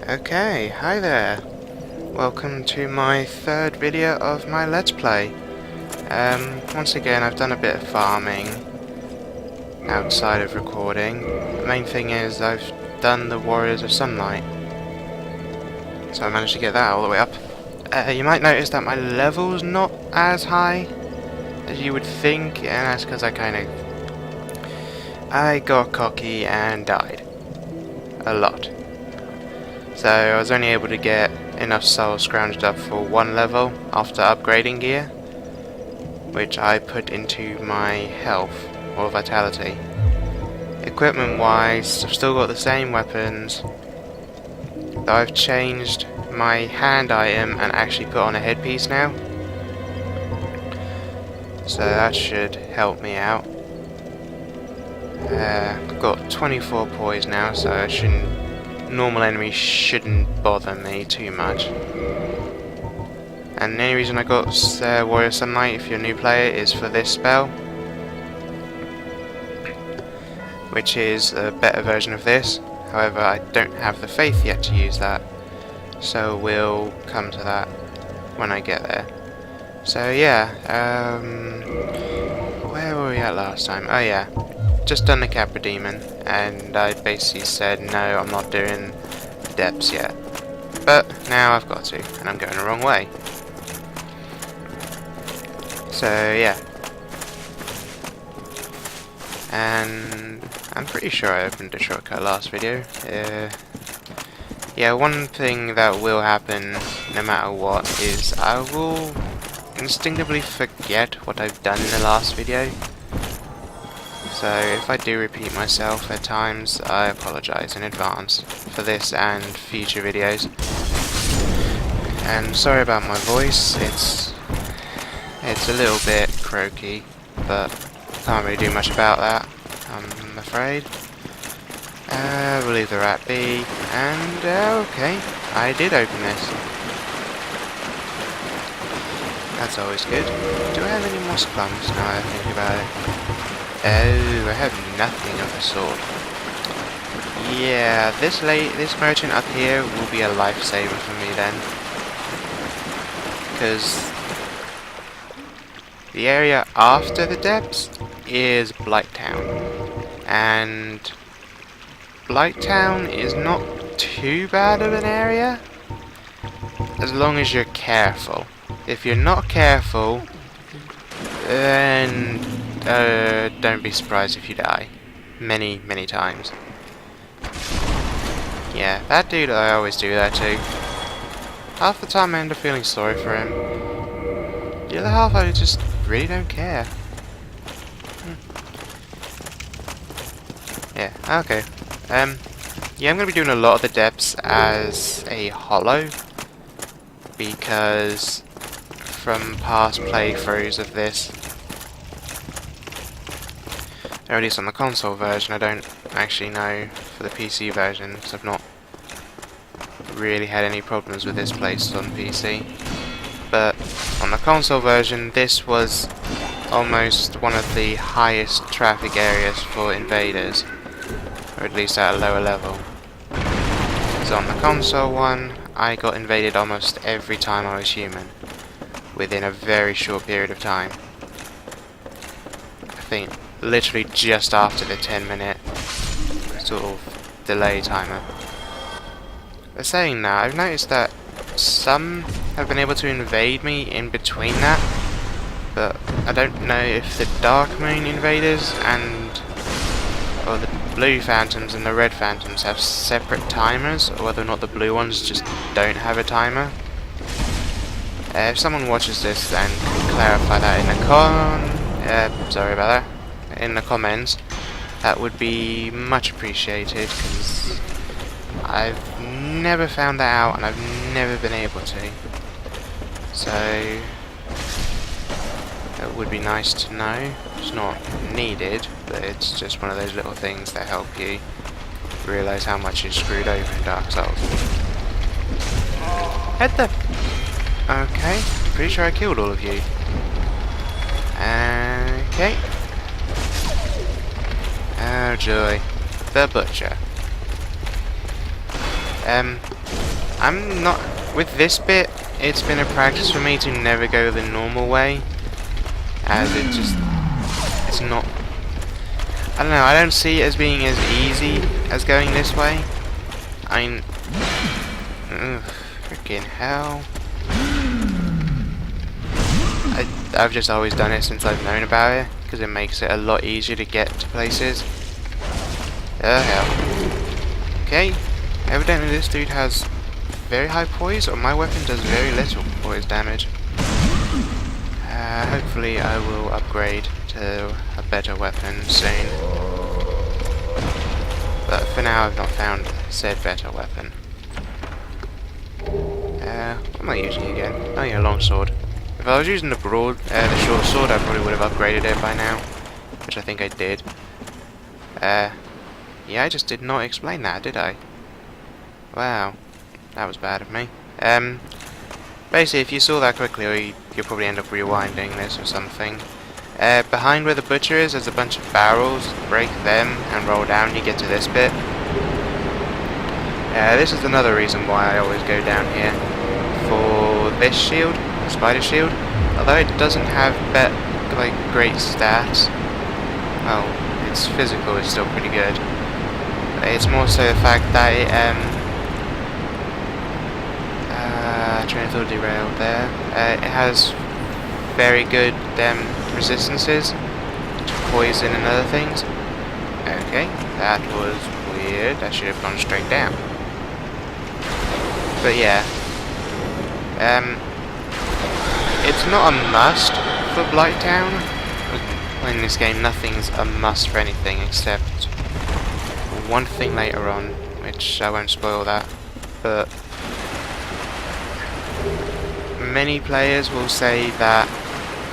Okay, hi there. Welcome to my third video of my Let's Play. Once again I've done a bit of farming outside of recording. The main thing is I've done the Warriors of Sunlight. So I managed to get that all the way up. You might notice that my level's not as high as you would think, and that's because I got cocky and died. A lot. So I was only able to get enough souls scrounged up for one level after upgrading gear, which I put into my health or vitality. Equipment wise, I've still got the same weapons, though I've changed my hand item and actually put on a headpiece now, so that should help me out. I've got 24 poise now, so I shouldn't. Normal enemies shouldn't bother me too much. And the only reason I got Warrior Sunlight, if you're a new player, is for this spell, which is a better version of this. However, I don't have the faith yet to use that, so we'll come to that when I get there. So yeah, where were we at last time? Oh yeah. Just done the Capra Demon, and I basically said no, I'm not doing the depths yet. But now I've got to, and I'm going the wrong way. So yeah. And I'm pretty sure I opened a shortcut last video. Yeah, one thing that will happen no matter what is I will instinctively forget what I've done in the last video. So if I do repeat myself at times, I apologise in advance for this and future videos. And sorry about my voice, it's a little bit croaky, but can't really do much about that, I'm afraid. We'll leave the rat be, and okay, I did open this. That's always good. Do I have any moss plums now I think about it? Oh, I have nothing of the sort. Yeah, this merchant up here will be a lifesaver for me then. Because the area after the depths is Blighttown. And Blighttown is not too bad of an area, as long as you're careful. If you're not careful, then don't be surprised if you die. Many, many times. Yeah, that dude, I always do that to. Half the time I end up feeling sorry for him. The other half I just really don't care. Yeah, okay. Yeah, I'm gonna be doing a lot of the depths as a hollow, because from past playthroughs of this, or at least on the console version, I don't actually know for the PC version, because I've not really had any problems with this placed on PC. But on the console version, this was almost one of the highest traffic areas for invaders, or at least at a lower level. So on the console one, I got invaded almost every time I was human, within a very short period of time. I think literally just after the 10-minute sort of delay timer. But saying that, I've noticed that some have been able to invade me in between that, but I don't know if the Dark Moon invaders or the blue phantoms and the red phantoms have separate timers, or whether or not the blue ones just don't have a timer. If someone watches this and can clarify that in the in the comments, that would be much appreciated, because I've never found that out and I've never been able to. So it would be nice to know. It's not needed, but it's just one of those little things that help you realise how much you're screwed over in Dark Souls. Head the... Okay, pretty sure I killed all of you. Okay. Oh joy. The Butcher. I'm not... With this bit, it's been a practice for me to never go the normal way. As it just... It's not... I don't know, I don't see it as being as easy as going this way. Freaking hell. I've just always done it since I've known about it, because it makes it a lot easier to get to places. Oh hell. Okay, evidently this dude has very high poise, or my weapon does very little poise damage. Hopefully I will upgrade to a better weapon soon. But for now I've not found said better weapon. What am I using again? Oh yeah, longsword. If I was using the short sword, I probably would have upgraded it by now, which I think I did. Yeah, I just did not explain that, did I? Wow, that was bad of me. Basically, if you saw that quickly, you'll probably end up rewinding this or something. Behind where the butcher is, there's a bunch of barrels. Break them and roll down, you get to this bit. This is another reason why I always go down here. For this shield, spider shield, although it doesn't have great stats, well, its physical is still pretty good. It's more so the fact that it, train of thought derailed there. It has very good resistances to poison and other things. Okay, that was weird. That should have gone straight down. But yeah, it's not a must for Blighttown. In this game, nothing's a must for anything except one thing later on, which I won't spoil that. But many players will say that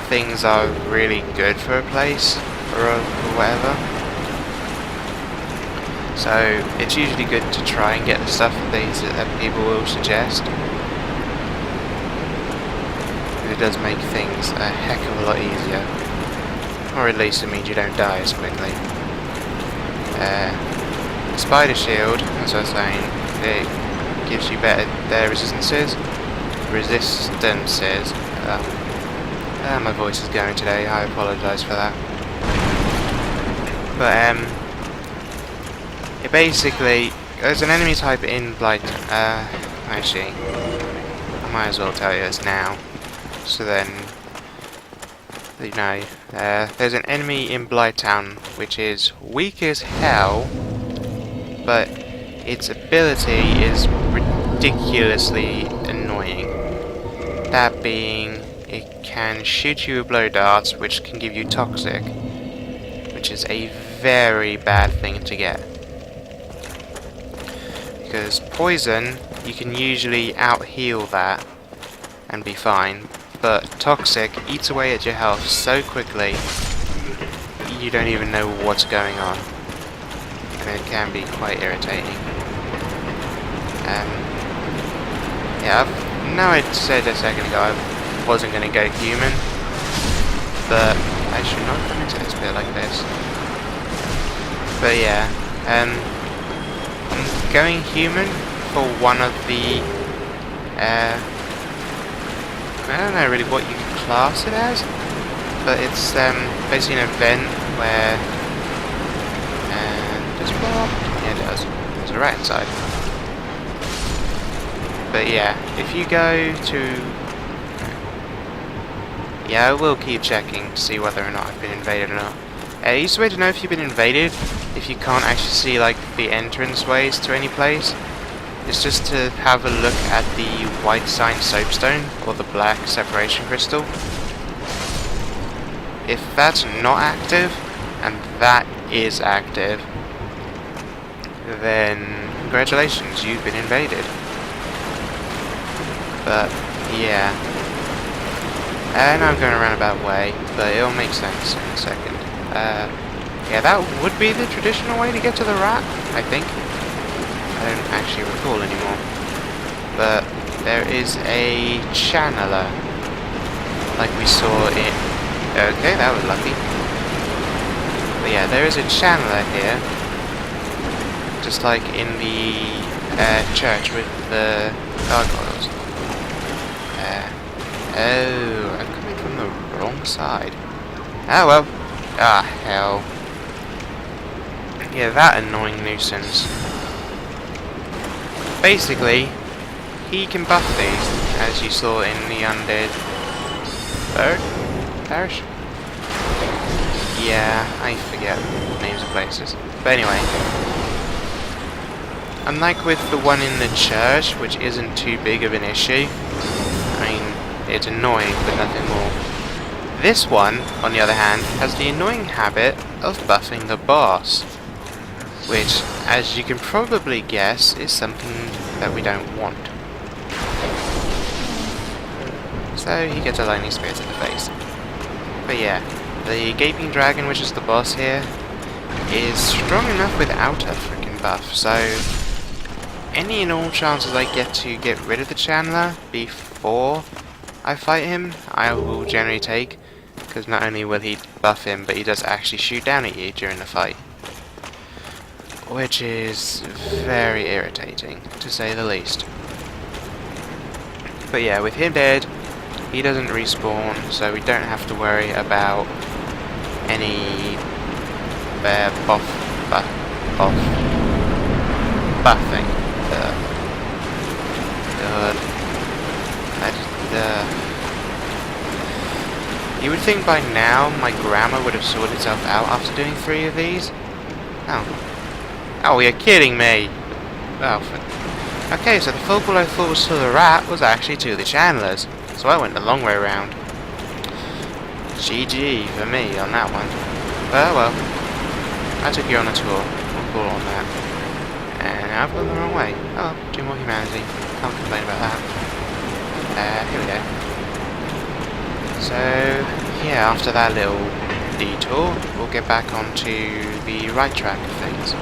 things are really good for a place or whatever. So it's usually good to try and get the stuff that people will suggest. It does make things a heck of a lot easier. Or at least it means you don't die as quickly. Spider shield, as I was saying, it gives you better resistances. My voice is going today, I apologise for that. But it basically, there's an enemy type in actually, I might as well tell you this now, so then, you know, there's an enemy in Blighttown which is weak as hell, but its ability is ridiculously annoying. That being, it can shoot you with blow darts, which can give you toxic, which is a very bad thing to get. Because poison, you can usually out-heal that and be fine, but toxic eats away at your health so quickly you don't even know what's going on, and it can be quite irritating. Yeah, I know I said a second ago I wasn't going to go human, but I should not come into this bit like this. But yeah, I'm going human for one of the, I don't know really what you can class it as, but it's basically an event where, does it blow up? Yeah, it does. There's a rat inside. But yeah, if you go to... Yeah, I will keep checking to see whether or not I've been invaded or not. Easiest way to know if you've been invaded, if you can't actually see like the entrance ways to any place, is just to have a look at the white sign soapstone, or the black separation crystal. If that's not active, and that is active, then congratulations, you've been invaded. But yeah, and I'm going a roundabout way, but it'll make sense in a second. Yeah, that would be the traditional way to get to the rat, I think. I don't actually recall anymore. But there is a channeler, like we saw in... Okay, that was lucky. But yeah, there is a channeler here, just like in the church with the gargoyles. Oh, I'm coming from the wrong side. Oh well. Ah, hell. Yeah, that annoying nuisance. Basically, he can buff these, as you saw in the undead parish? Yeah, I forget names of places. But anyway, unlike with the one in the church, which isn't too big of an issue, I mean, it's annoying, but nothing more. This one, on the other hand, has the annoying habit of buffing the boss, which, as you can probably guess, is something that we don't want. So he gets a lightning spirit in the face. But yeah, the gaping dragon, which is the boss here, is strong enough without a freaking buff, so any and all chances I get to get rid of the Chandler before I fight him, I will generally take, because not only will he buff him, but he does actually shoot down at you during the fight. Which is very irritating, to say the least. But yeah, with him dead, he doesn't respawn, so we don't have to worry about any buffing. You would think by now my grammar would have sorted itself out after doing 3 of these. Oh, you're kidding me! Oh, okay, so the focal I thought was to the rat was actually to the Chandlers. So I went the long way around. GG for me on that one. But well, I took you on a tour. I'll call on that. And I've gone the wrong way. Oh, 2 more humanity. Can't complain about that. Here we go. So, yeah, after that little detour, we'll get back onto the right track of things.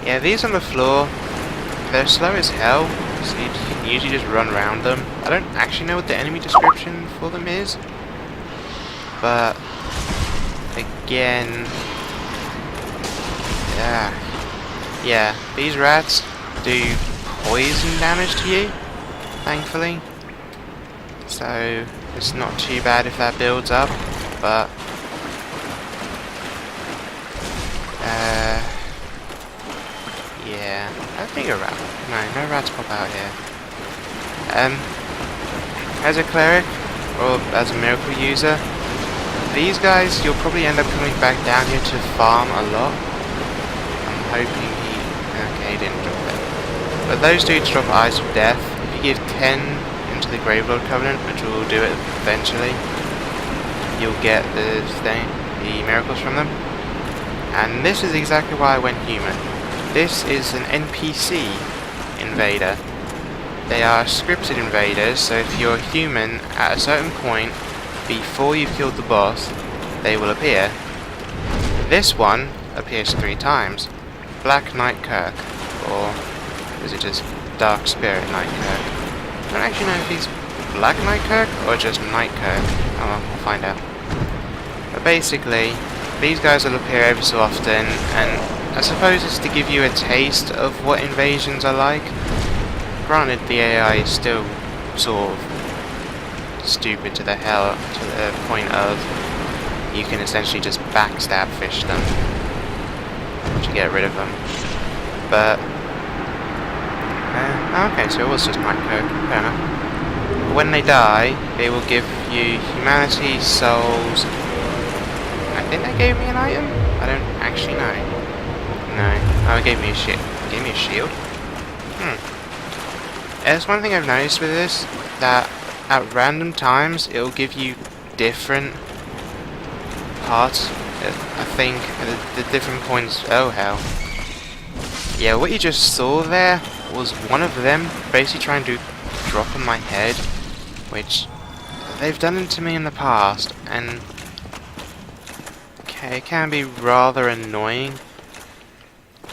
Yeah, these on the floor, they're slow as hell, so you can usually just run around them. I don't actually know what the enemy description for them is, but again, yeah, these rats do poison damage to you, thankfully, so it's not too bad if that builds up, but yeah, I think a rat. No rats pop out here. As a cleric, or as a miracle user, these guys, you'll probably end up coming back down here to farm a lot. I'm hoping he didn't drop it. But those dudes drop Eyes of Death. If you give 10 into the Gravelord Covenant, which will do it eventually, you'll get the miracles from them. And this is exactly why I went human. This is an NPC invader. They are scripted invaders, so if you're human at a certain point before you've killed the boss, they will appear. This one appears 3 times. Black Knight Kirk, or is it just Dark Spirit Knight Kirk? I don't actually know if he's Black Knight Kirk or just Knight Kirk. Oh well, we'll find out. But basically, these guys will appear every so often, and I suppose it's to give you a taste of what invasions are like. Granted, the AI is still sort of stupid to the hell, to the point of you can essentially just backstab fish them to get rid of them. But okay, so it was just Knight Kirk, fair enough. When they die, they will give you humanity, souls. I think they gave me an item? I don't actually know. No. Oh, it gave me a shield. Gave me a shield? There's one thing I've noticed with this, that at random times it'll give you different parts. I think the different points. Oh hell. Yeah, what you just saw there was one of them basically trying to drop on my head, which they've done it to me in the past, and it can be rather annoying.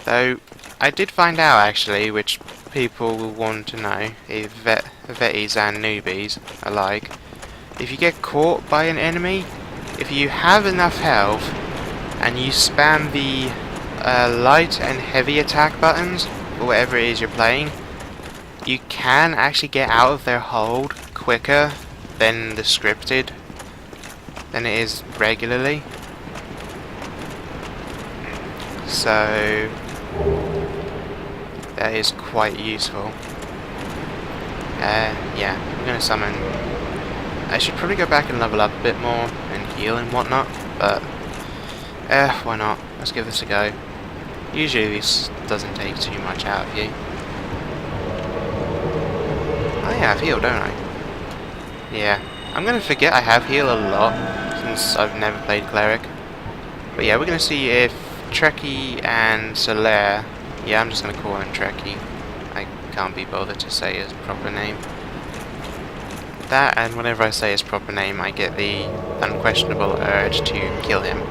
Though I did find out actually, which people will want to know, if vetties and newbies alike, if you get caught by an enemy, if you have enough health and you spam the light and heavy attack buttons, or whatever it is you're playing, you can actually get out of their hold quicker than the scripted, than it is regularly. So that is quite useful. Yeah, I'm gonna summon. I should probably go back and level up a bit more and heal and whatnot, but why not? Let's give this a go. Usually this doesn't take too much out of you. Oh yeah, I've healed, don't I? Yeah, I'm gonna forget I have healed a lot since I've never played Cleric. But yeah, we're gonna see if Trekkie and Solaire. Yeah, I'm just gonna call him Trekkie. I can't be bothered to say his proper name. That, and whenever I say his proper name, I get the unquestionable urge to kill him.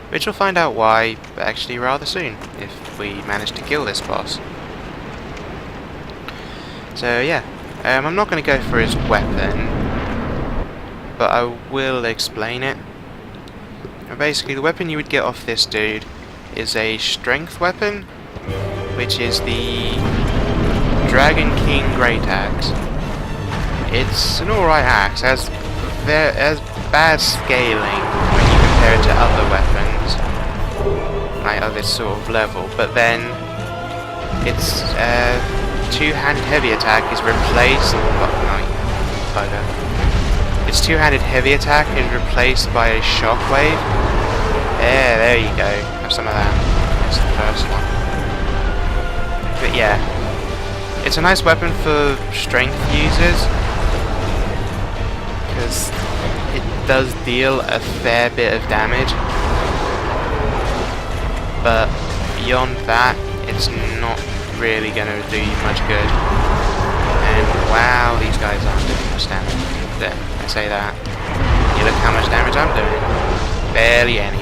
Which we'll find out why actually rather soon, if we manage to kill this boss. So yeah, I'm not going to go for his weapon, but I will explain it. Basically, the weapon you would get off this dude is a strength weapon, which is the Dragon King Great Axe. It's an alright axe, has bad scaling when you compare it to other weapons, like of this sort of level, but then its two-handed heavy attack is replaced. Its two-handed heavy attack is replaced by a shockwave. Yeah, there you go. Have some of that. That's the first one. But yeah, it's a nice weapon for strength users, because it does deal a fair bit of damage, but beyond that, it's not really going to do you much good. And wow, these guys aren't doing much damage. There, I say that. You look how much damage I'm doing. Barely any.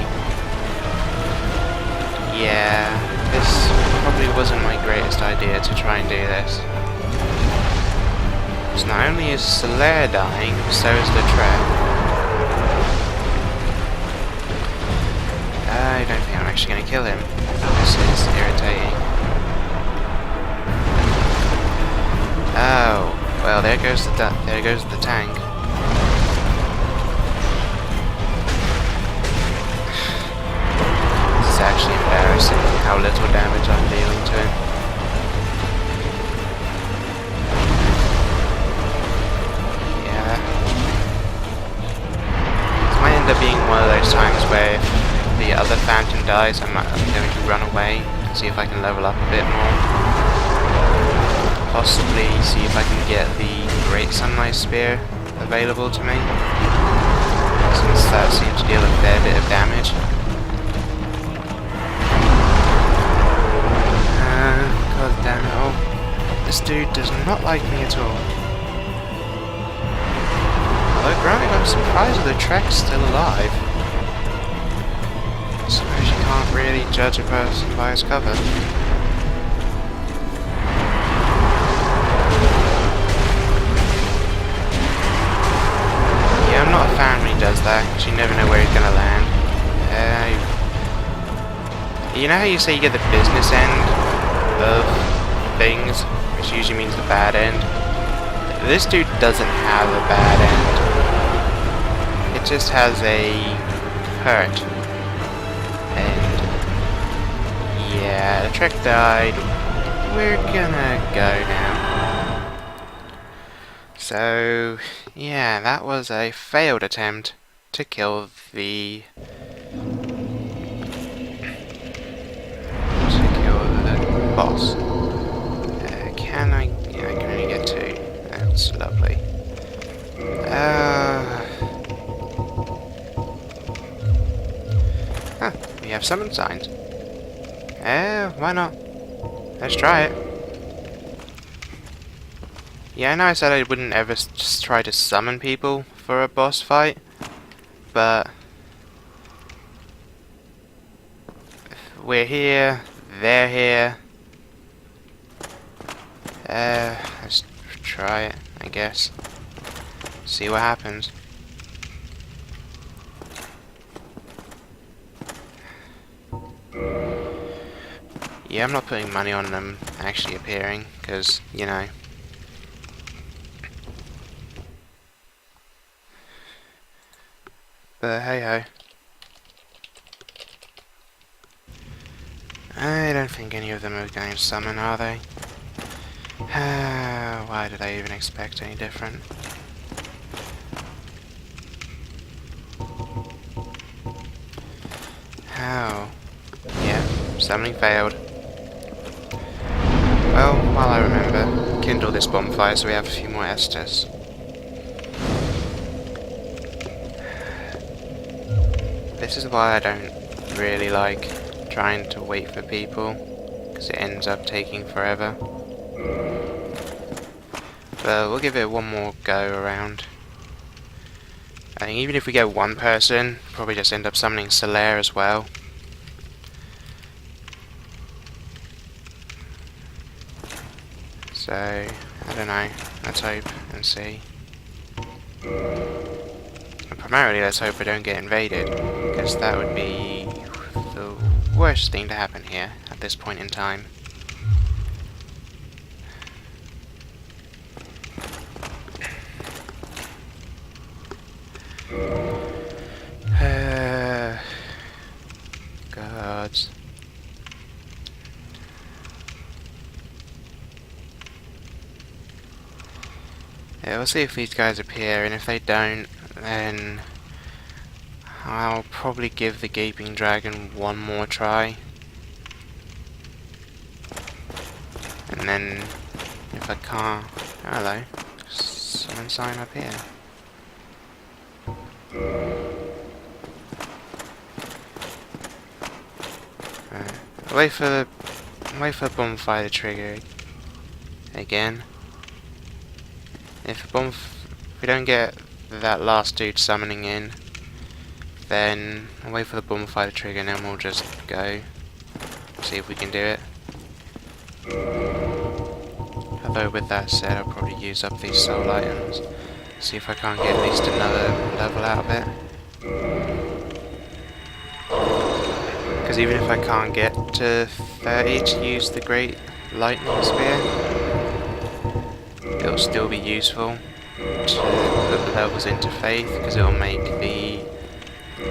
Yeah, this probably wasn't my greatest idea to try and do this. So not only is Solaire dying, so is the trap. I don't think I'm actually going to kill him. This is irritating. Oh, well, there goes the tank. This is actually embarrassing how little damage I'm dealing to him. Being one of those times where if the other phantom dies, I'm going to run away and see if I can level up a bit more. Possibly see if I can get the Great Sunlight Spear available to me, since that seems to deal a fair bit of damage. God damn it all. This dude does not like me at all. Although granted, I'm surprised the Trek's still alive. I suppose you can't really judge a person by his cover. Yeah, I'm not a fan when he does that, because you never know where he's going to land. You know how you say you get the business end of things, which usually means the bad end? This dude doesn't have a bad end. It just has a hurt. And yeah, the Trek died. We're gonna go now. So yeah, that was a failed attempt to kill the boss. Can I? Yeah, I can only get two. That's lovely. We have summon signs. Why not? Let's try it. Yeah, I know I said I wouldn't ever just try to summon people for a boss fight, but we're here, they're here. Let's try it, I guess. See what happens. Yeah, I'm not putting money on them actually appearing, because, you know. But hey ho. I don't think any of them are going to summon, are they? Why did I even expect any different? How? Yeah, summoning failed. Well, while I remember, kindle this bonfire so we have a few more Estus. This is why I don't really like trying to wait for people, because it ends up taking forever. But we'll give it one more go around. I think even if we get one person, probably just end up summoning Solaire as well. So, I don't know, let's hope and see. And primarily let's hope we don't get invaded, because that would be the worst thing to happen here at this point in time. Gods. Yeah, we'll see if these guys appear, and if they don't, then I'll probably give the Gaping Dragon one more try. And then, if I can't... Hello. Summon sign up here. Right. Wait for the bonfire to trigger again. If we don't get that last dude summoning in, then I'll wait for the bonfire to trigger and then we'll just go. See if we can do it. Although with that said, I'll probably use up these soul items. See if I can't get at least another level out of it. Because even if I can't get to 30 to use the Great Lightning Spear, it'll still be useful to put the levels into Faith, because it'll make the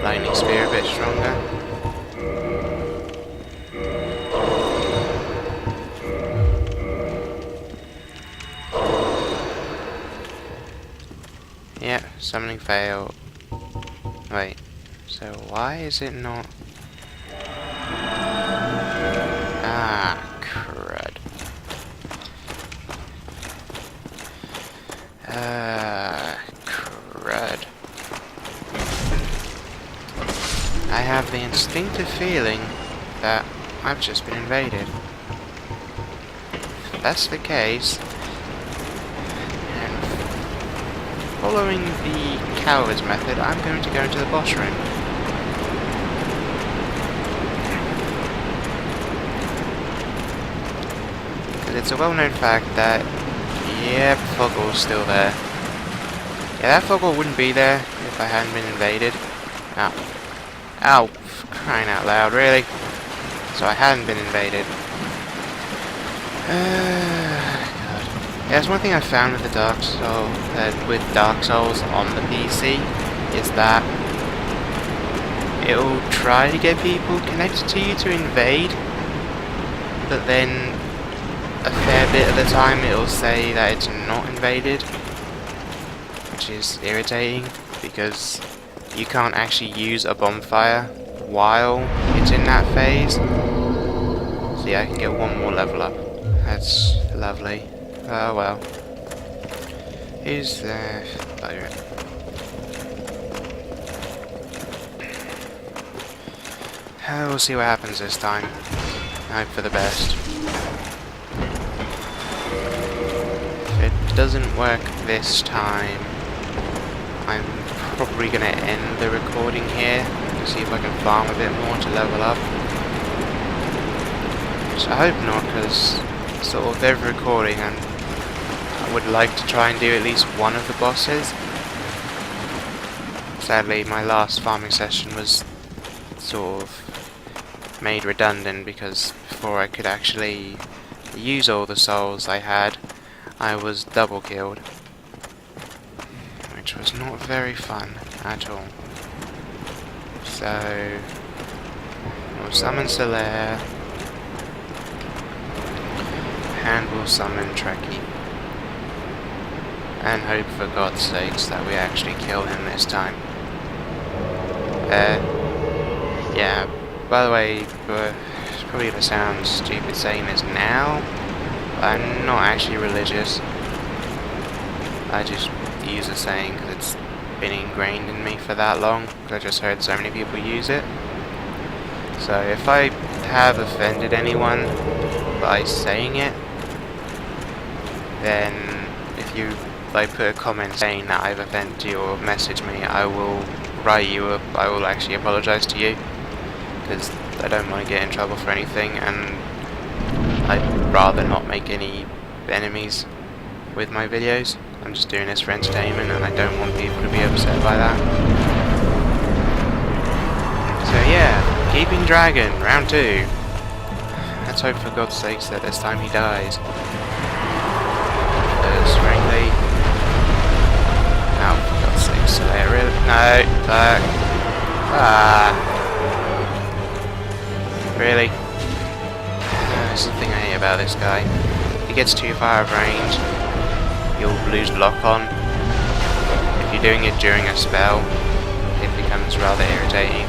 Lightning Spear a bit stronger. Yeah, summoning failed. Wait, so why is it not... Ah, crud. Crud. I have the instinctive feeling that I've just been invaded. If that's the case, and following the coward's method, I'm going to go into the boss room. Because it's a well-known fact that, yeah, Foggle's still there. Yeah, that Foggle wouldn't be there if I hadn't been invaded. Ow. Ow, for crying out loud, really? So I hadn't been invaded. God. Yeah, that's one thing I found with the Dark Souls on the PC, is that it'll try to get people connected to you to invade, but then a fair bit of the time it'll say that it's not invaded, which is irritating, because you can't actually use a bonfire while it's in that phase. So yeah, I can get one more level up. That's lovely. Oh well. Who's there? We'll see what happens this time. I hope for the best. If it doesn't work this time, I'm probably going to end the recording here to see if I can farm a bit more to level up. So I hope not, because sort of every recording I would like to try and do at least one of the bosses. Sadly, my last farming session was sort of made redundant because before I could actually use all the souls I had, I was double killed, which was not very fun at all. So we'll summon Solaire, and we'll summon Trekkie, and hope for God's sakes that we actually kill him this time. Yeah, by the way, it's probably going to sound stupid saying this now, but I'm not actually religious. I just use the saying because it's been ingrained in me for that long, because I just heard so many people use it. So if I have offended anyone by saying it, then if you put a comment saying that I've offended you or message me, I will write you up. I will actually apologise to you, because I don't want to get in trouble for anything, and I'd rather not make any enemies with my videos. I'm just doing this for entertainment, and I don't want people to be upset by that. So yeah, Keeping Dragon, round 2. Let's hope for God's sakes that this time he dies. Because frankly, oh, for God's sakes, Solaire, really? No, fuck. Really? That's the thing I hate about this guy. If he gets too far of range, you'll lose lock on. If you're doing it during a spell, it becomes rather irritating.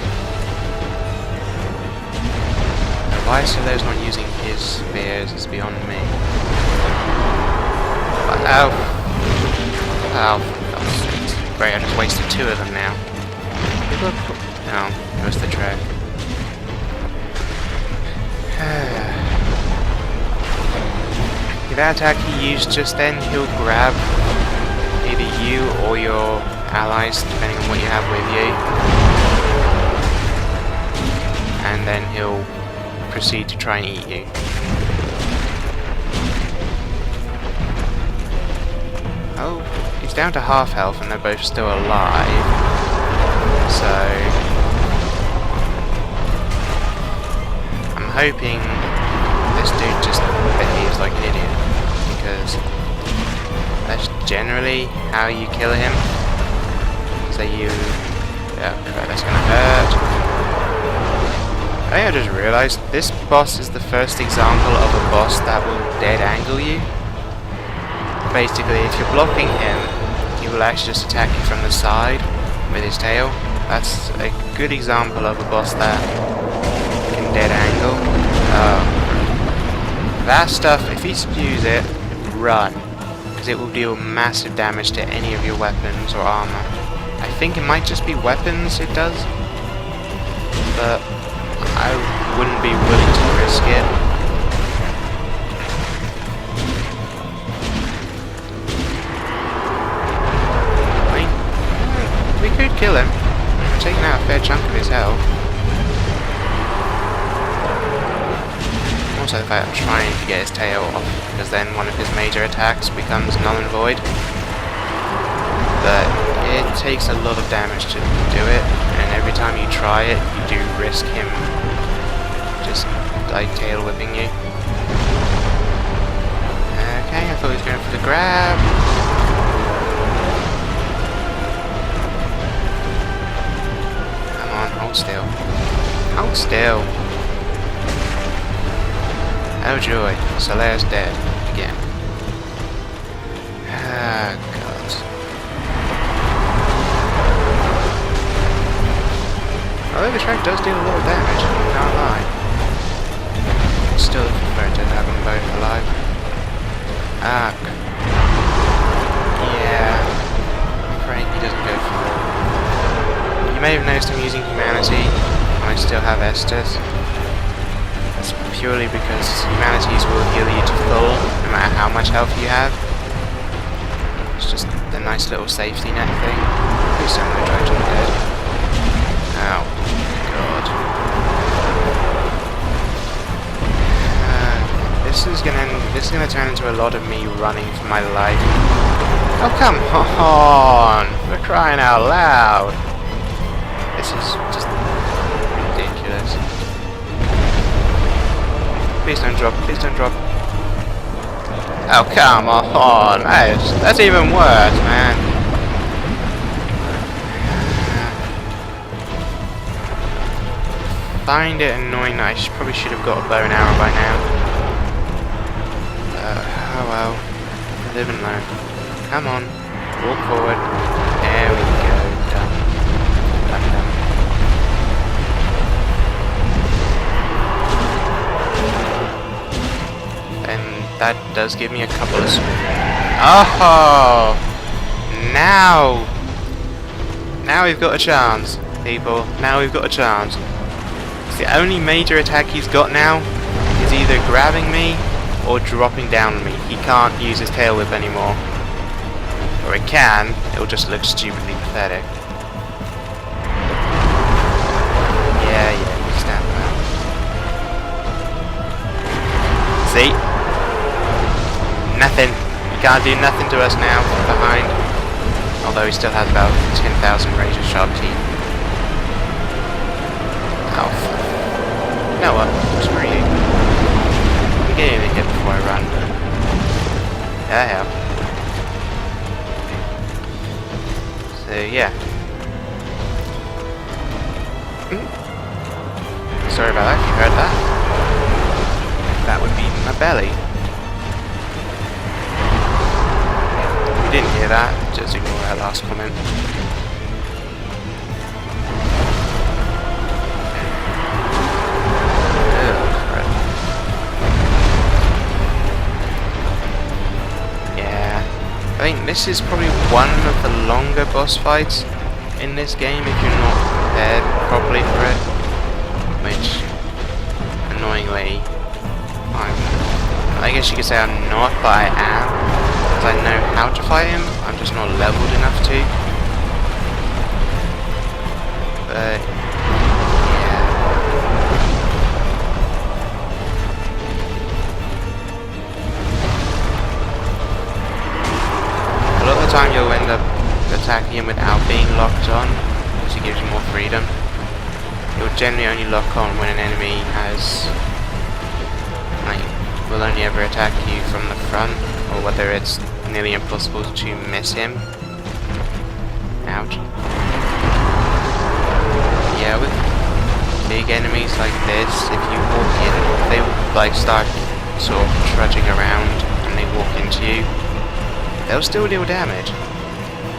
Why Solaire's not using his spears is beyond me. Ow! Ow, for God's sake. Great, I just wasted 2 of them now. No, it was the track. If that attack he used just then, he'll grab either you or your allies, depending on what you have with you. And then he'll proceed to try and eat you. Oh, he's down to half health and they're both still alive. So I'm hoping this dude just behaves like an idiot, because that's generally how you kill him. So yeah, that's gonna hurt. I think I just realised this boss is the first example of a boss that will dead angle you. Basically, if you're blocking him, he will actually just attack you from the side with his tail. That's a good example of a boss that can dead angle. That stuff, if he spews it, run, because it will deal massive damage to any of your weapons or armour. I think it might just be weapons it does, but I wouldn't be willing to risk it. I mean, we could kill him. We're taking out a fair chunk of his health. Also the fact I'm trying to get his tail off, because then one of his major attacks becomes null and void. But it takes a lot of damage to do it, and every time you try it, you do risk him just tail whipping you. Okay, I thought he was going for the grab. Come on, hold still. Hold still. Oh joy, Solaire's dead again. Ah, God. Although the track does deal a lot of damage, I can't lie. Still prefer to have them both alive. Ah. Yeah. I'm afraid he doesn't go for it. You may have noticed I'm using Humanity, and I still have Estus. That's purely because Humanities will heal you to full, no matter how much health you have. It's just a nice little safety net thing. Pretty similar to intednded. Oh, God. This is gonna turn into a lot of me running for my life. Oh, come on! We're crying out loud! This is just ridiculous. Please don't drop. Please don't drop. Oh, come on. That's even worse, man. Find it annoying that I probably should have got a bow and arrow by now. Oh well. Live and learn. Come on. Walk forward. There we go. Done. Done, done. And that does give me a couple of... Oh! Now! Now we've got a chance, people. Now we've got a chance. The only major attack he's got now is either grabbing me or dropping down on me. He can't use his tail whip anymore. Or it can, it'll just look stupidly pathetic. Yeah, you stand back. See? Nothing. He can't do nothing to us now from behind. Although he still has about 10,000 razor sharp teeth. Oh, you know what? Screw you. I'm getting a hit before I run. Yeah. So, yeah. Sorry about that, if you heard that. That would be my belly. If you didn't hear that, just ignore that last comment. I think this is probably one of the longer boss fights in this game if you're not prepared properly for it. Which, annoyingly, I guess you could say I'm not, but I am. Because I know how to fight him, I'm just not leveled enough to. But, a lot of the time you'll end up attacking him without being locked on, which gives you more freedom. You'll generally only lock on when an enemy will only ever attack you from the front, or whether it's nearly impossible to miss him. Ouch. Yeah, with big enemies like this, if you walk in, they will start sort of trudging around and they walk into you. They'll still deal damage,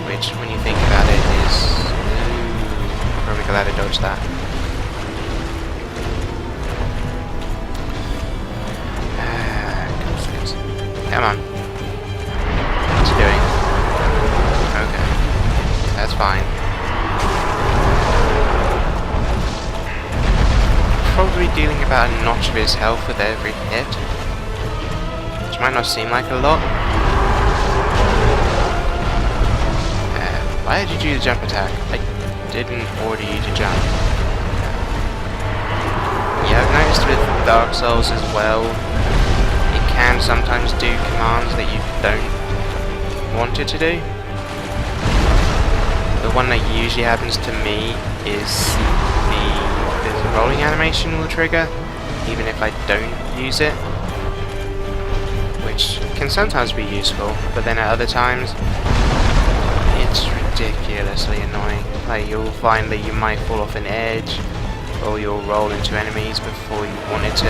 which, when you think about it, is... probably glad I dodged that. Come on. What's he doing? Okay. That's fine. Probably dealing about a notch of his health with every hit, which might not seem like a lot. Why did you do the jump attack? I didn't order you to jump. Yeah, I've noticed with Dark Souls as well, it can sometimes do commands that you don't want it to do. The one that usually happens to me is there's a rolling animation will trigger, even if I don't use it. Which can sometimes be useful, but then at other times, it's ridiculously annoying. Like, you'll find that you might fall off an edge, or you'll roll into enemies before you wanted to.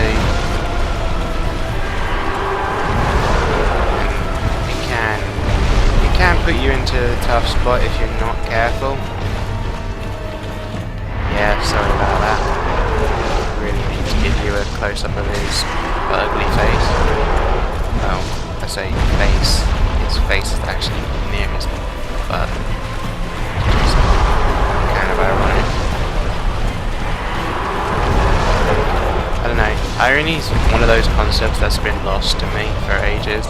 And it can put you into a tough spot if you're not careful. Yeah, sorry about that. Really need to give you a close-up of his ugly face. Well, I say face. His face is actually near his butt. Kind of ironic. I don't know. Irony is one of those concepts that's been lost to me for ages.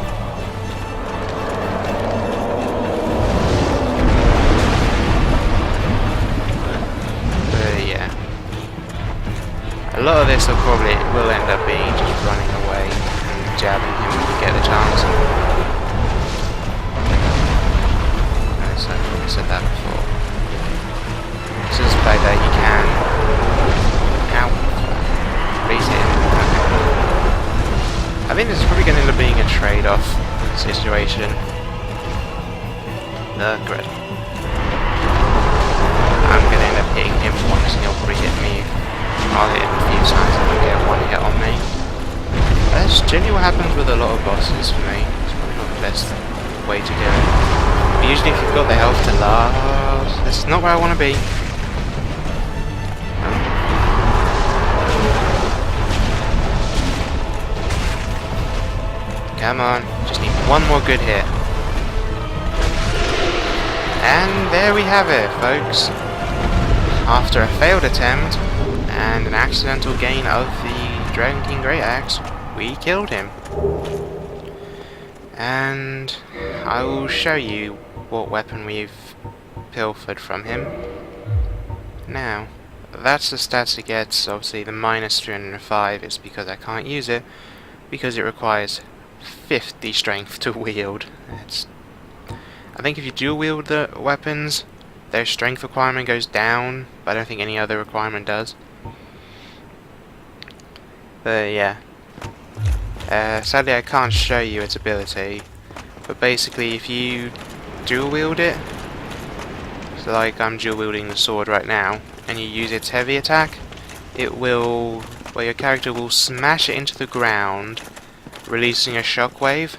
But yeah. A lot of this will end up being just running away and jabbing him when you get the chance. So I said that before. This is the fact that you can... Ow. Freeze him. Okay. I think this is probably going to end up being a trade-off situation. Good. I'm going to end up hitting him once and he'll probably hit me. I'll hit him a few times and he'll get one hit on me. That's generally what happens with a lot of bosses for me. It's probably not the best way to do it. But usually if you've got the health to last, this is not where I want to be. Come on, just need one more good hit. And there we have it, folks. After a failed attempt and an accidental gain of the Dragon King Great Axe, we killed him. And I will show you what weapon we've pilfered from him. Now, that's the stats it gets. Obviously the minus 305 is because I can't use it, because it requires 50 strength to wield. I think if you dual wield the weapons, their strength requirement goes down, but I don't think any other requirement does. But yeah. Sadly I can't show you its ability, but basically if you dual wield it, so like I'm dual wielding the sword right now, and you use its heavy attack, it will, well, your character will smash it into the ground, releasing a shockwave,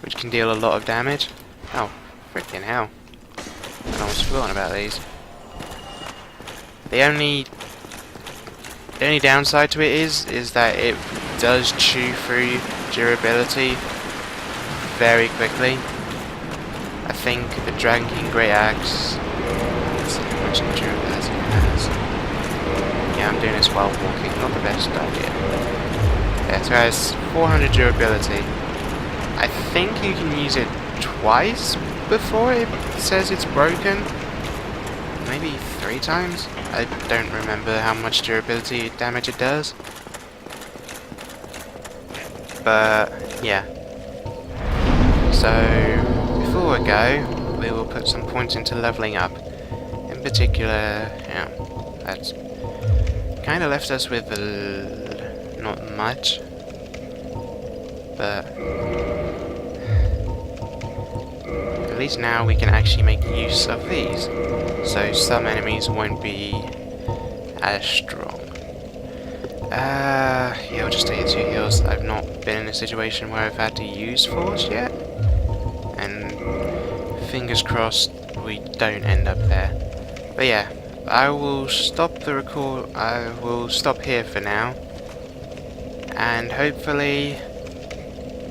which can deal a lot of damage. Oh, freaking hell. I almost forgotten about these. The only downside to it is that it does chew through durability very quickly. I think the Dragon King Great Axe, let's see how much durability it has. Yeah, I'm doing this while walking, not the best idea. Yeah, so it has 400 durability. I think you can use it twice before it says it's broken. Maybe 3 times? I don't remember how much durability damage it does. But, yeah. So, before we go, we will put some points into leveling up. In particular, yeah, that's kind of left us with not much. But at least now we can actually make use of these, so some enemies won't be as strong. Yeah, I'll just take 2 heals. I've not been in a situation where I've had to use force yet, and fingers crossed we don't end up there. But yeah, I will stop the record. I will stop here for now, and hopefully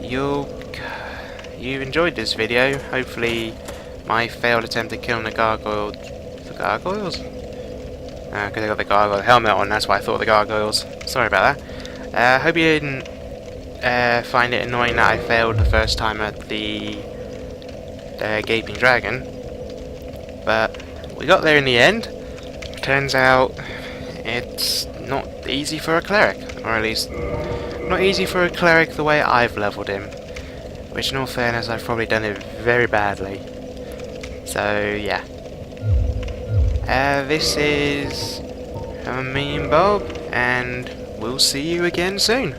you've enjoyed this video. Hopefully my failed attempt at killing the gargoyles. Because I got the gargoyle helmet on, that's why I thought the gargoyles. Sorry about that. Hope you didn't find it annoying that I failed the first time at the Gaping Dragon. But we got there in the end. Turns out it's not easy for a cleric, or at least not easy for a cleric the way I've leveled him. Which, in all fairness, I've probably done it very badly. So, yeah. This is me and Bob, and we'll see you again soon.